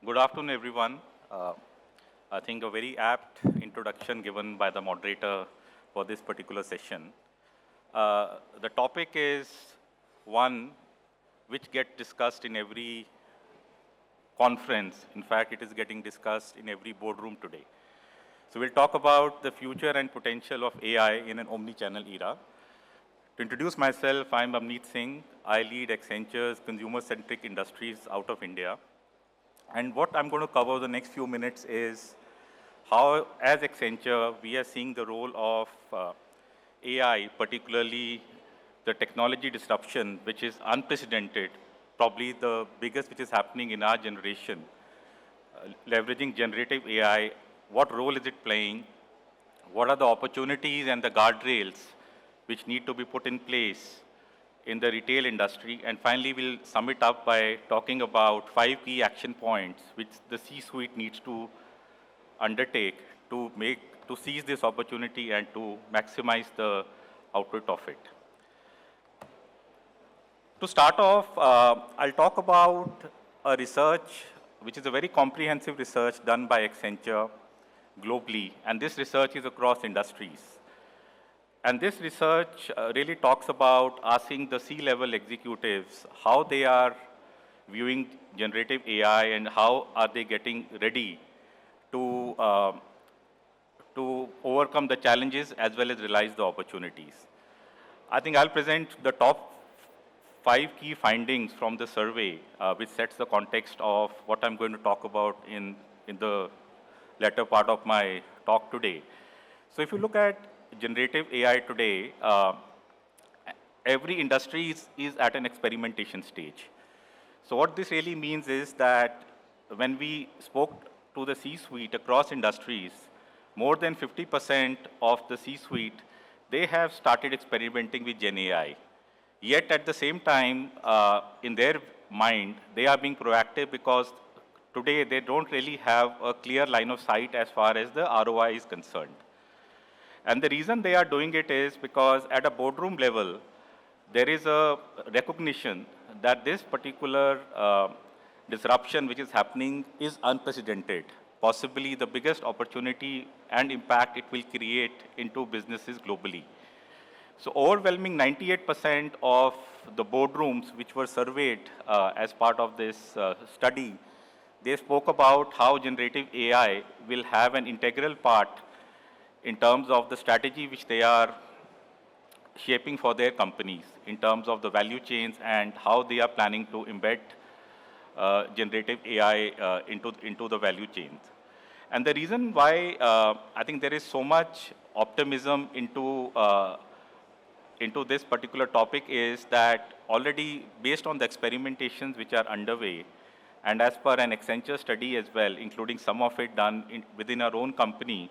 Good afternoon, everyone. I think a very apt introduction given by the moderator for this particular session. The topic is one which gets discussed in every conference. In fact, it is getting discussed in every boardroom today. So we'll talk about the future and potential of AI in an omni-channel era. To introduce myself, I'm Amneet Singh. I lead Accenture's consumer-centric industries out of India. And what I'm going to cover the next few minutes is how, as Accenture, we are seeing the role of AI, particularly the technology disruption, which is unprecedented, probably the biggest which is happening in our generation, leveraging generative AI. What role is it playing? What are the opportunities and the guardrails which need to be put in place in the retail industry? And finally, we'll sum it up by talking about 5 key action points which the C-suite needs to undertake to seize this opportunity and to maximize the output of it. To start off, I'll talk about a research which is a very comprehensive research done by Accenture globally, and this research is across industries. And this research really talks about asking the C-level executives how they are viewing generative AI and how are they getting ready to overcome the challenges as well as realize the opportunities. I think I'll present the top 5 key findings from the survey, which sets the context of what I'm going to talk about in the latter part of my talk today. So if you look at generative AI today, every industry is at an experimentation stage. So what this really means is that when we spoke to the C-suite across industries, more than 50% of the C-suite, they have started experimenting with Gen AI. Yet at the same time, in their mind, they are being proactive because today they don't really have a clear line of sight as far as the ROI is concerned. And the reason they are doing it is because at a boardroom level, there is a recognition that this particular disruption which is happening is unprecedented, possibly the biggest opportunity and impact it will create into businesses globally. So overwhelming 98% of the boardrooms which were surveyed as part of this study, they spoke about how generative AI will have an integral part in terms of the strategy which they are shaping for their companies, in terms of the value chains and how they are planning to embed generative AI into the value chains. And the reason why I think there is so much optimism into this particular topic is that already based on the experimentations which are underway, and as per an Accenture study as well, including some of it done within our own company,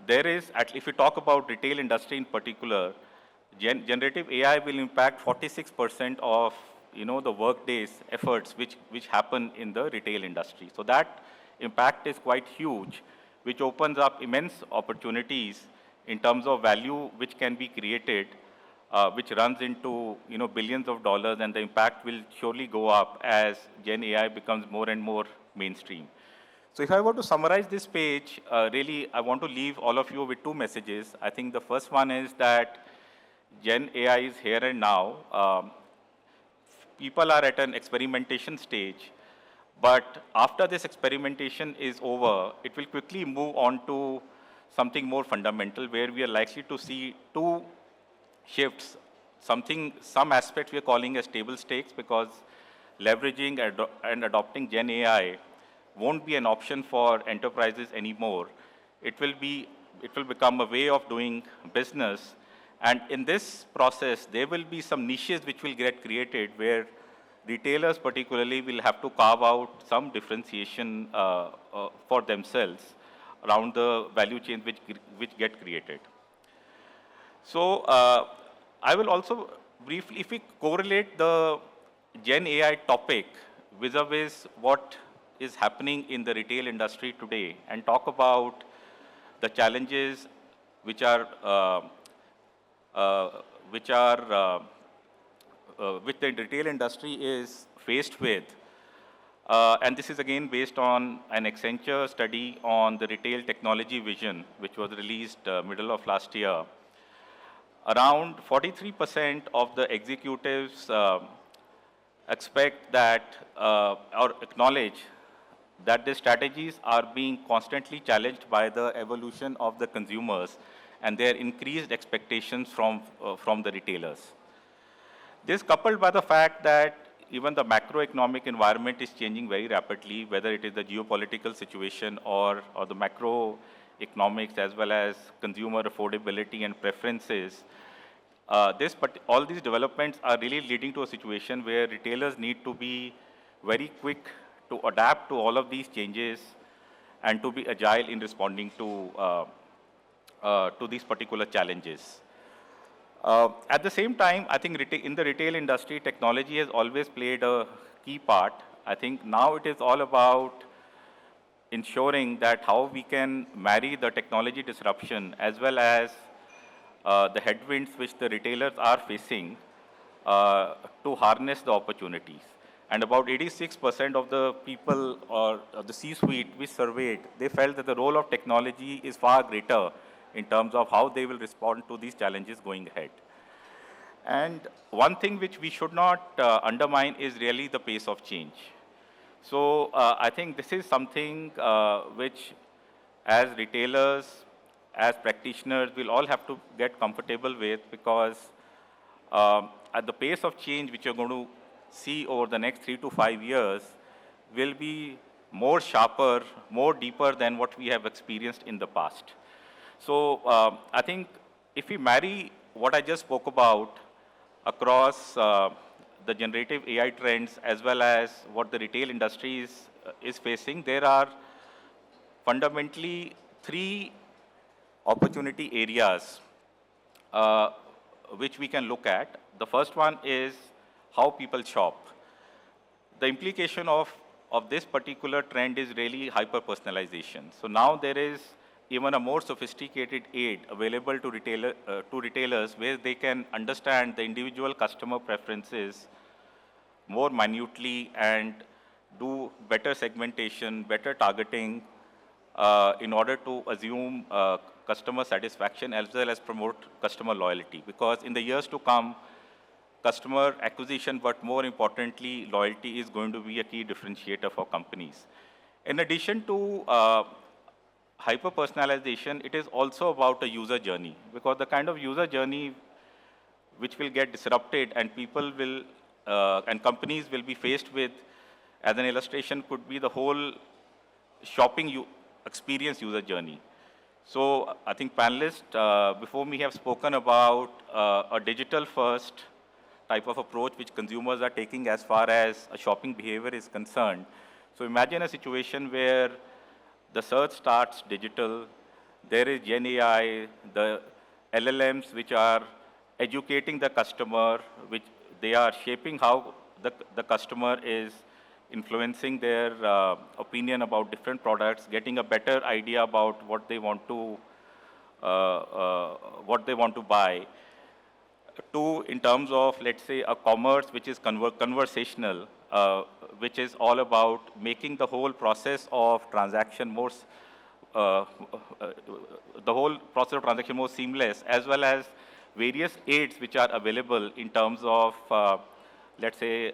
there is, if you talk about retail industry in particular, generative AI will impact 46% of the workday's efforts which happen in the retail industry. So that impact is quite huge, which opens up immense opportunities in terms of value which can be created, which runs into billions of dollars, and the impact will surely go up as Gen AI becomes more and more mainstream. So if I were to summarize this page, really I want to leave all of you with 2 messages. I think the first one is that Gen AI is here and now. People are at an experimentation stage, but after this experimentation is over, it will quickly move on to something more fundamental where we are likely to see 2 shifts. Some aspects we are calling as table stakes, because leveraging and adopting Gen AI won't be an option for enterprises anymore. It will become a way of doing business. And in this process, there will be some niches which will get created where retailers particularly will have to carve out some differentiation for themselves around the value chain which get created. So I will also briefly, if we correlate the Gen AI topic vis-a-vis what is happening in the retail industry today and talk about the challenges which the retail industry is faced with, And this is again based on an Accenture study on the retail technology vision, which was released middle of last year. Around 43% of the executives expect that or acknowledge that the strategies are being constantly challenged by the evolution of the consumers and their increased expectations from the retailers. This coupled by the fact that even the macroeconomic environment is changing very rapidly, whether it is the geopolitical situation or the macroeconomics as well as consumer affordability and preferences, all these developments are really leading to a situation where retailers need to be very quick to adapt to all of these changes and to be agile in responding to these particular challenges. At the same time, I think in the retail industry, technology has always played a key part. I think now it is all about ensuring that how we can marry the technology disruption as well as the headwinds which the retailers are facing to harness the opportunities. And about 86% of the people or the C-suite we surveyed, they felt that the role of technology is far greater in terms of how they will respond to these challenges going ahead. And one thing which we should not undermine is really the pace of change. So I think this is something which, as retailers, as practitioners, we'll all have to get comfortable with, because at the pace of change which you're going to see over the next 3 to 5 years will be more sharper, more deeper than what we have experienced in the past. So I think if we marry what I just spoke about across the generative AI trends as well as what the retail industry is facing, there are fundamentally 3 opportunity areas which we can look at. The first one is how people shop. The implication of this particular trend is really hyper-personalization. So now there is even a more sophisticated aid available to retailers where they can understand the individual customer preferences more minutely and do better segmentation, better targeting in order to assume customer satisfaction as well as promote customer loyalty. Because in the years to come, customer acquisition, but more importantly, loyalty is going to be a key differentiator for companies. In addition to hyper-personalization, it is also about a user journey, because the kind of user journey which will get disrupted and people will, and companies will be faced with, as an illustration, could be the whole shopping experience user journey. So I think panelists before me have spoken about a digital-first type of approach which consumers are taking as far as a shopping behavior is concerned. So imagine a situation where the search starts digital, there is Gen AI, the LLMs which are educating the customer, which they are shaping how the customer is influencing their opinion about different products, getting a better idea about what they want to buy. Two, in terms of, let's say, a commerce which is conversational, which is all about making the whole process of transaction more, the whole process of transaction more seamless, as well as various aids which are available in terms of, let's say,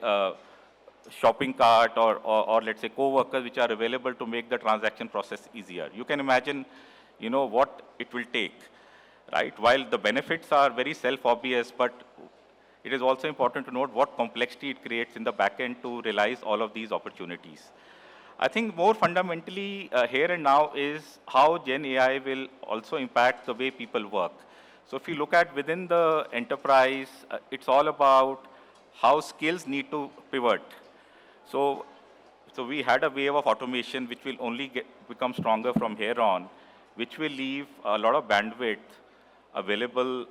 shopping cart or let's say co-workers which are available to make the transaction process easier. You can imagine, what it will take. Right? While the benefits are very self-obvious, but it is also important to note what complexity it creates in the back end to realize all of these opportunities. I think more fundamentally here and now is how Gen AI will also impact the way people work. So if you look at within the enterprise, it's all about how skills need to pivot. So we had a wave of automation which will only become stronger from here on, which will leave a lot of bandwidth available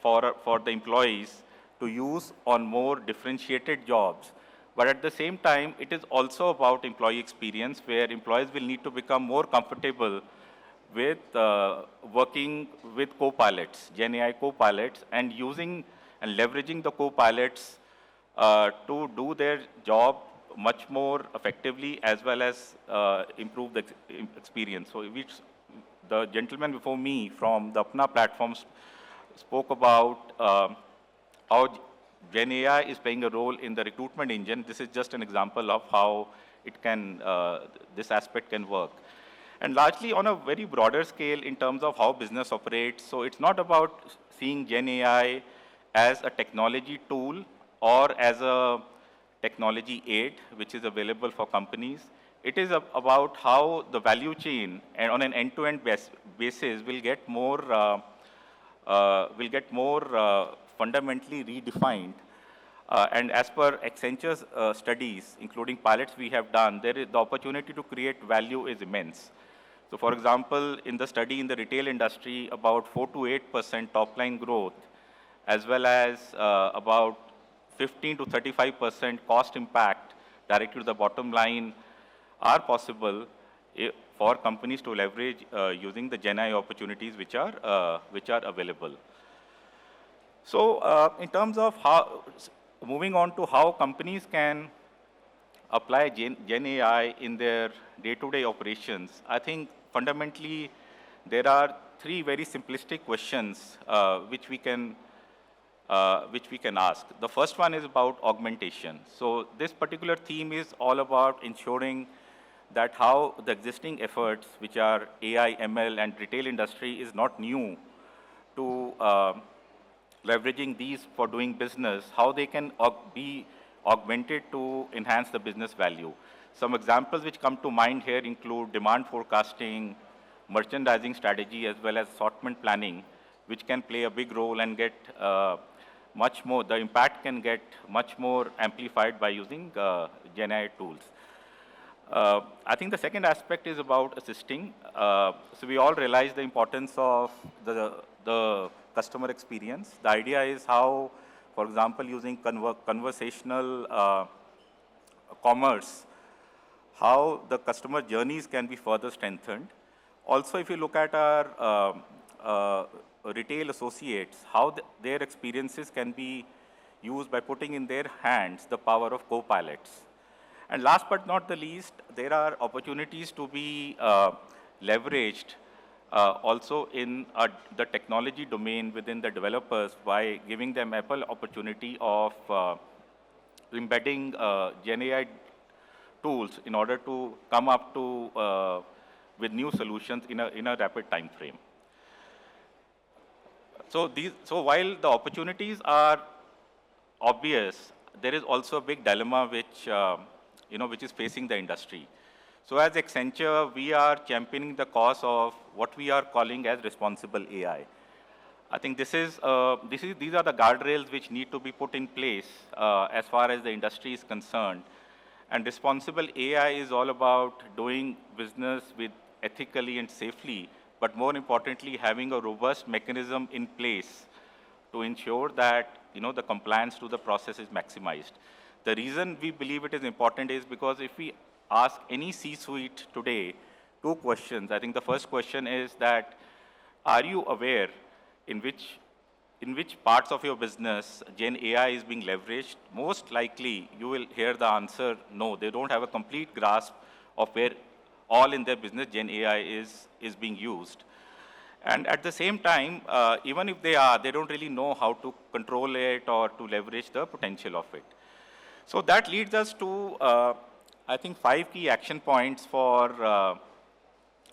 for the employees to use on more differentiated jobs. But at the same time, it is also about employee experience, where employees will need to become more comfortable with working with co-pilots, Gen AI co-pilots, and using and leveraging the co-pilots to do their job much more effectively as well as improve the experience. So which the gentleman before me from the Apna platforms spoke about how Gen AI is playing a role in the recruitment engine. This is just an example of how it can, this aspect can work. And largely on a very broader scale in terms of how business operates. So it's not about seeing Gen AI as a technology tool or as a technology aid, which is available for companies. It is about how the value chain and on an end-to-end basis will get more fundamentally redefined. And as per Accenture's studies, including pilots we have done, there is the opportunity to create value is immense. So for example, in the study in the retail industry, about 4 to 8% top line growth, as well as about 15 to 35% cost impact directly to the bottom line are possible for companies to leverage using the Gen AI opportunities which are available. So in terms of how, moving on to how companies can apply Gen AI in their day-to-day operations, I think fundamentally there are three very simplistic questions which we can ask. The first one is about augmentation. So this particular theme is all about ensuring that how the existing efforts, which are AI, ML, and retail industry, is not new to leveraging these for doing business, how they can be augmented to enhance the business value. Some examples which come to mind here include demand forecasting, merchandising strategy, as well as assortment planning, which can play a big role and get much more, the impact can get much more amplified by using Gen AI tools. I think the second aspect is about assisting. So we all realize the importance of the customer experience. The idea is how, for example, using conversational commerce, how the customer journeys can be further strengthened. Also, if you look at our retail associates, how their experiences can be used by putting in their hands the power of co-pilots. And last but not the least, there are opportunities to be leveraged also in the technology domain within the developers by giving them ample opportunity of embedding Gen AI tools in order to come up to with new solutions in a rapid time frame. So while the opportunities are obvious, there is also a big dilemma which which is facing the industry. So as Accenture, we are championing the cause of what we are calling as responsible AI. I think these are the guardrails which need to be put in place as far as the industry is concerned. And responsible AI is all about doing business with ethically and safely, but more importantly, having a robust mechanism in place to ensure that the compliance to the process is maximized. The reason we believe it is important is because if we ask any C-suite today 2 questions, I think the first question is that, are you aware in which parts of your business Gen AI is being leveraged? Most likely, you will hear the answer, no, they don't have a complete grasp of where all in their business Gen AI is being used. And at the same time, even if they are, they don't really know how to control it or to leverage the potential of it. So that leads us to, I think, 5 key action points for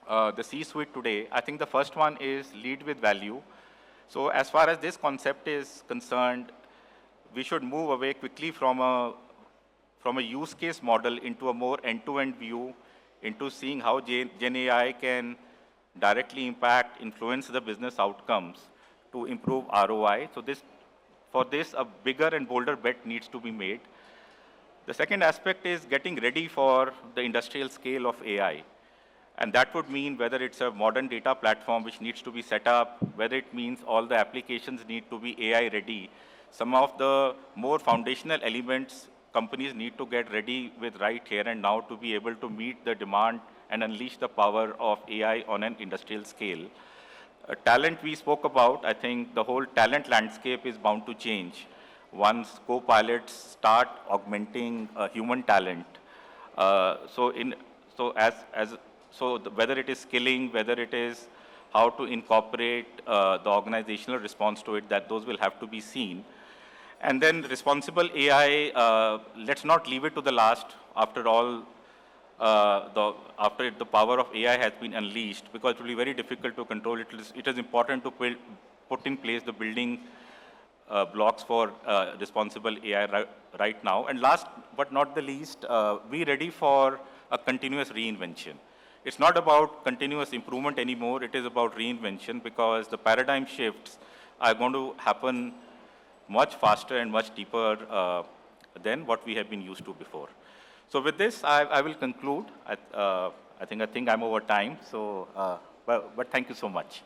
the C-suite today. I think the first one is lead with value. So as far as this concept is concerned, we should move away quickly from a use case model into a more end-to-end view, into seeing how Gen AI can directly impact, influence the business outcomes to improve ROI. So for this, a bigger and bolder bet needs to be made. The second aspect is getting ready for the industrial scale of AI. And that would mean whether it's a modern data platform which needs to be set up, whether it means all the applications need to be AI ready. Some of the more foundational elements companies need to get ready with right here and now to be able to meet the demand and unleash the power of AI on an industrial scale. Talent we spoke about, I think the whole talent landscape is bound to change. once co-pilots start augmenting human talent. So in so as so the, whether it is skilling, whether it is how to incorporate the organizational response to it, that those will have to be seen. And then responsible AI, let's not leave it to the last. After all, after the power of AI has been unleashed, because it will be very difficult to control it. It is important to put in place the building blocks for responsible AI right now. And last but not the least, be ready for a continuous reinvention. It's not about continuous improvement anymore. It is about reinvention, because the paradigm shifts are going to happen much faster and much deeper than what we have been used to before. So with this, I will conclude. I think I'm over time. So, but thank you so much.